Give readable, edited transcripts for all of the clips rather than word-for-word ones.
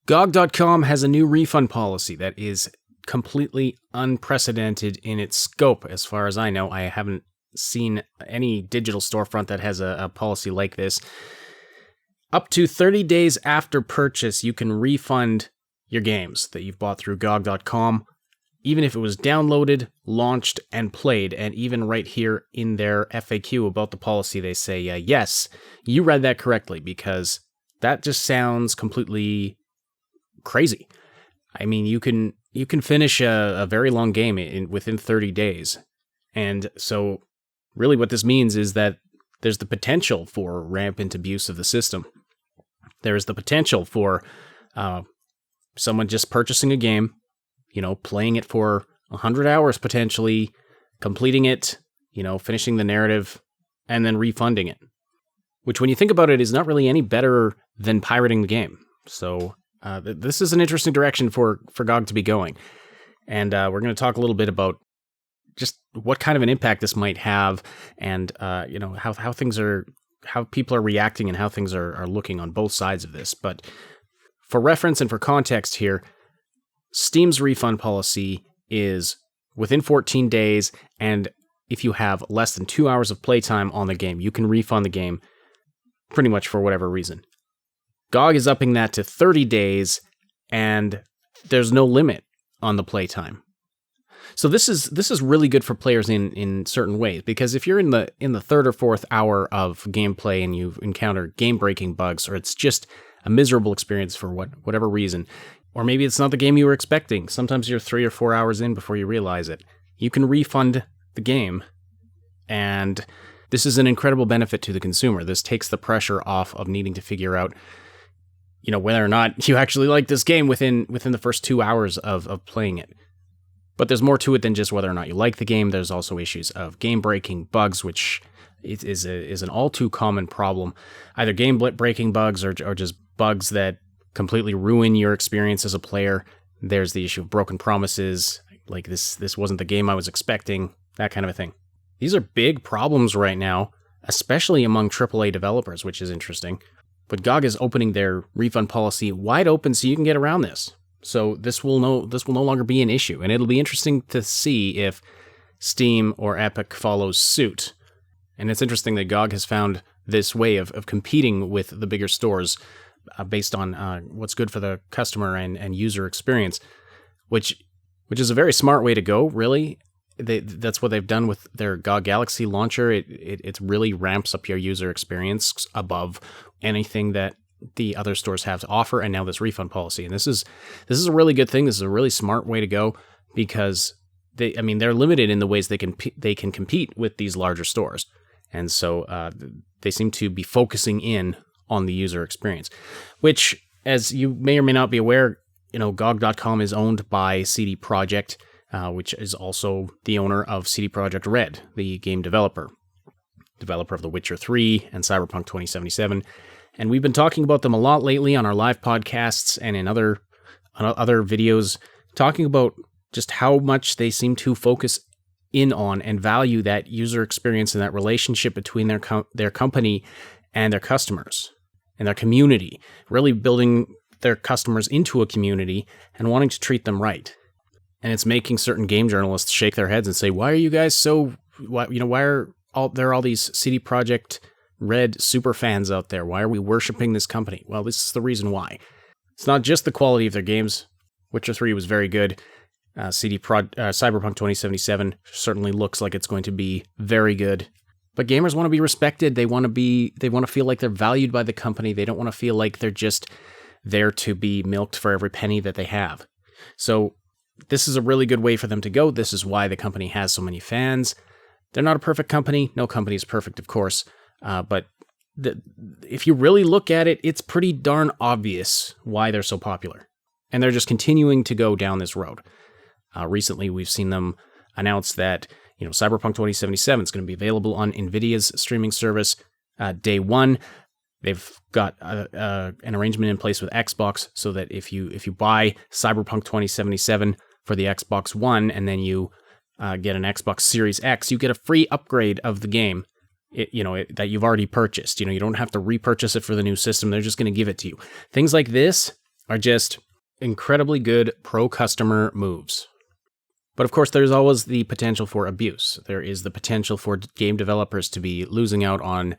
GOG.com has a new refund policy that is completely unprecedented in its scope. As far as I know, I haven't seen any digital storefront that has a policy like this. Up to 30 days after purchase, you can refund your games that you've bought through GOG.com, even if it was downloaded, launched, and played. And even right here in their FAQ about the policy, they say, yes, you read that correctly, because that just sounds completely crazy. I mean, you can finish a very long game within 30 days. And so really what this means is that there's the potential for rampant abuse of the system. There's the potential for someone just purchasing a game, playing it for 100 hours potentially, completing it, finishing the narrative, and then refunding it. Which, when you think about it, is not really any better than pirating the game. So this is an interesting direction for GOG to be going. And we're going to talk a little bit about just what kind of an impact this might have, and how things are, how people are reacting, and how things are looking on both sides of this. But for reference and for context here, Steam's refund policy is within 14 days, and if you have less than 2 hours of playtime on the game, you can refund the game pretty much for whatever reason. GOG is upping that to 30 days, and there's no limit on the playtime. So this is really good for players in certain ways, because if you're in the third or fourth hour of gameplay and you encounter game-breaking bugs, or it's just a miserable experience for whatever reason, or maybe it's not the game you were expecting, sometimes you're 3 or 4 hours in before you realize it, you can refund the game, and this is an incredible benefit to the consumer. This takes the pressure off of needing to figure out whether or not you actually like this game within the first 2 hours of playing it. But there's more to it than just whether or not you like the game. There's also issues of game-breaking bugs, which is an all too common problem. Either game-breaking bugs or just bugs that completely ruin your experience as a player. There's the issue of broken promises, like this wasn't the game I was expecting, that kind of a thing. These are big problems right now, especially among AAA developers, which is interesting. But GOG is opening their refund policy wide open so you can get around this. So this will no longer be an issue, and it'll be interesting to see if Steam or Epic follows suit. And it's interesting that GOG has found this way of competing with the bigger stores based on what's good for the customer and user experience, which is a very smart way to go, really. That's what they've done with their GOG Galaxy launcher. It really ramps up your user experience above anything that the other stores have to offer, and now this refund policy. And this is a really good thing. This is a really smart way to go, because they're limited in the ways they can compete with these larger stores. And so they seem to be focusing in on the user experience, which, as you may or may not be aware, GOG.com is owned by CD Projekt, which is also the owner of CD Projekt Red, the game developer of The Witcher 3 and Cyberpunk 2077. And we've been talking about them a lot lately on our live podcasts and in other videos, talking about just how much they seem to focus in on and value that user experience and that relationship between their company and their customers and their community, really building their customers into a community and wanting to treat them right. And it's making certain game journalists shake their heads and say, why are you guys why are there all these CD Projekt Red super fans out there? Why are we worshiping this company? Well, this is the reason why. It's not just the quality of their games. Witcher 3 was very good. Cyberpunk 2077 certainly looks like it's going to be very good. But gamers want to be respected. They want to feel like they're valued by the company. They don't want to feel like they're just there to be milked for every penny that they have. So this is a really good way for them to go. This is why the company has so many fans. They're not a perfect company. No company is perfect, of course. But if you really look at it, it's pretty darn obvious why they're so popular. And they're just continuing to go down this road. Recently, we've seen them announce that Cyberpunk 2077 is going to be available on NVIDIA's streaming service day one. They've got an arrangement in place with Xbox so that if you buy Cyberpunk 2077 for the Xbox One and then you get an Xbox Series X, you get a free upgrade of the game. That you've already purchased. You don't have to repurchase it for the new system. They're just going to give it to you. Things like this are just incredibly good pro-customer moves. But of course, there's always the potential for abuse. There is the potential for game developers to be losing out on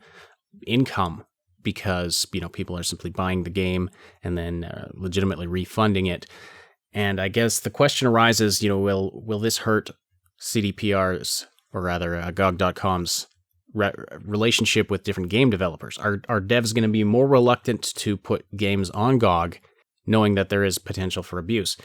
income because, people are simply buying the game and then legitimately refunding it. And I guess the question arises, will this hurt CDPR's, or rather GOG.com's relationship with different game developers? Are devs going to be more reluctant to put games on GOG knowing that there is potential for abuse?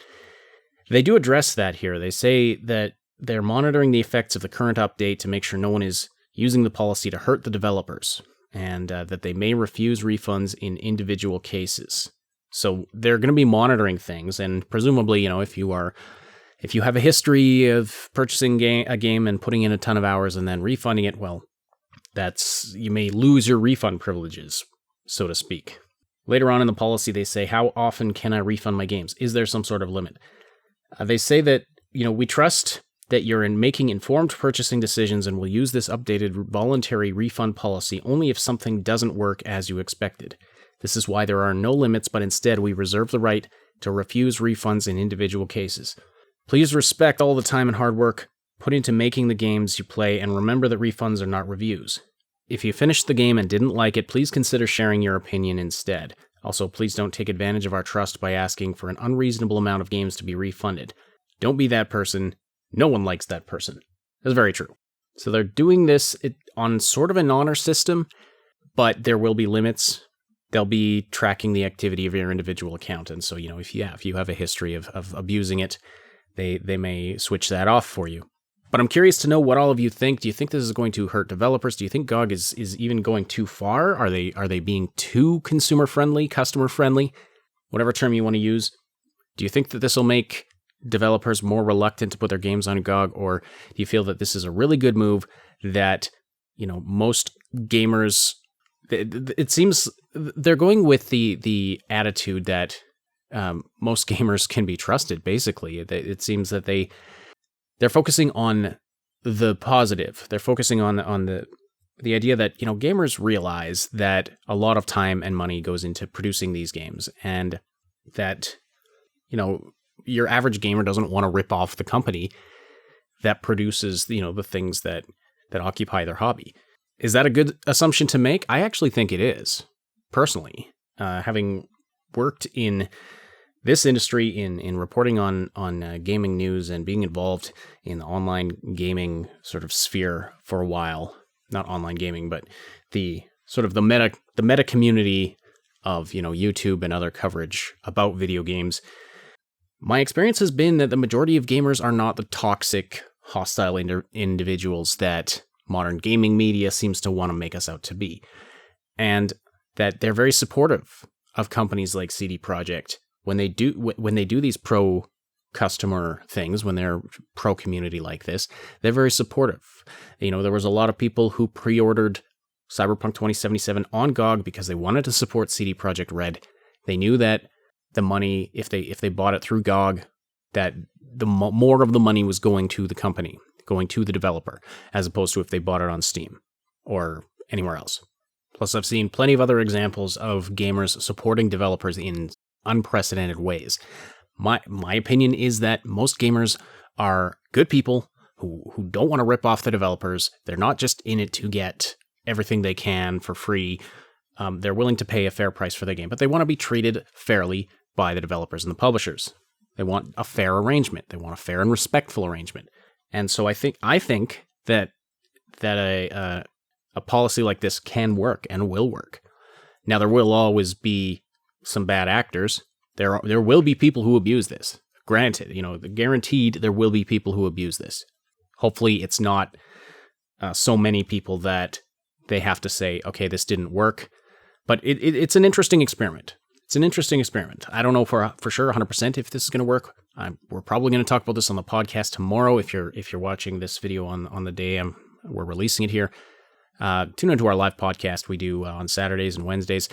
They do address that here. They say that they're monitoring the effects of the current update to make sure no one is using the policy to hurt the developers, and that they may refuse refunds in individual cases. So they're going to be monitoring things, and presumably, if you have a history of purchasing a game and putting in a ton of hours and then refunding it, well, you may lose your refund privileges, so to speak. Later on in the policy, they say, how often can I refund my games? Is there some sort of limit? They say that, we trust that you're making informed purchasing decisions and will use this updated voluntary refund policy only if something doesn't work as you expected. This is why there are no limits, but instead we reserve the right to refuse refunds in individual cases. Please respect all the time and hard work put into making the games you play, and remember that refunds are not reviews. If you finished the game and didn't like it, please consider sharing your opinion instead. Also, please don't take advantage of our trust by asking for an unreasonable amount of games to be refunded. Don't be that person. No one likes that person. That's very true. So they're doing this on sort of an honor system, but there will be limits. They'll be tracking the activity of your individual account. And so, if you have a history of abusing it, they may switch that off for you. But I'm curious to know what all of you think. Do you think this is going to hurt developers? Do you think GOG is even going too far? Are they being too consumer-friendly, customer-friendly? Whatever term you want to use. Do you think that this will make developers more reluctant to put their games on GOG? Or do you feel that this is a really good move that, most gamers... It seems they're going with the attitude that most gamers can be trusted, basically. It seems that they're focusing on the positive. They're focusing on the idea that, gamers realize that a lot of time and money goes into producing these games, and that, your average gamer doesn't want to rip off the company that produces, the things that occupy their hobby. Is that a good assumption to make? I actually think it is, personally. Having worked in this industry in reporting on gaming news and being involved in the online gaming sort of sphere for a while, not online gaming, but the sort of the meta community of, YouTube and other coverage about video games, my experience has been that the majority of gamers are not the toxic, hostile individuals that modern gaming media seems to want to make us out to be. And that they're very supportive of companies like CD Projekt when they do these pro customer things, when they're pro community like this. They're very supportive. There was a lot of people who pre-ordered Cyberpunk 2077 on GOG because they wanted to support CD Projekt Red. They knew that the money, if they bought it through GOG, that the more of the money was going to the company, going to the developer, as opposed to if they bought it on Steam or anywhere else. Plus, I've seen plenty of other examples of gamers supporting developers in unprecedented ways. My opinion is that most gamers are good people who don't want to rip off the developers. They're not just in it to get everything they can for free. They're willing to pay a fair price for their game, but they want to be treated fairly by the developers and the publishers. They want a fair arrangement. They want a fair and respectful arrangement. And so I think that a policy like this can work and will work. Now, there will always be some bad actors. There will be people who abuse this. Granted, guaranteed there will be people who abuse this. Hopefully it's not so many people that they have to say, okay, this didn't work. But it's an interesting experiment. It's an interesting experiment. I don't know for sure 100% if this is going to work. We're probably going to talk about this on the podcast tomorrow. If you're watching this video on the day we're releasing it here, tune into our live podcast we do on Saturdays and Wednesdays.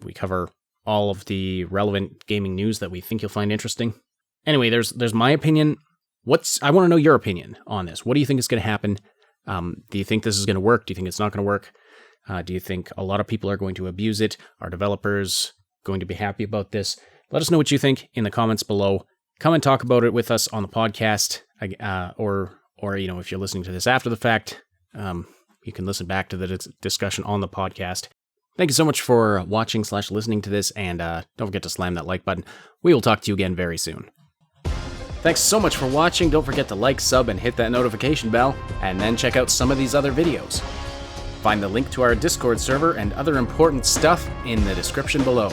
We cover all of the relevant gaming news that we think you'll find interesting. Anyway, there's my opinion. I want to know your opinion on this. What do you think is going to happen? Do you think this is going to work? Do you think it's not going to work? Do you think a lot of people are going to abuse it? Are developers going to be happy about this? Let us know what you think in the comments below. Come and talk about it with us on the podcast, or if you're listening to this after the fact, you can listen back to the discussion on the podcast. Thank you so much for watching/listening to this, and don't forget to slam that like button. We will talk to you again very soon. Thanks so much for watching. Don't forget to like, sub, and hit that notification bell, and then check out some of these other videos. Find the link to our Discord server and other important stuff in the description below.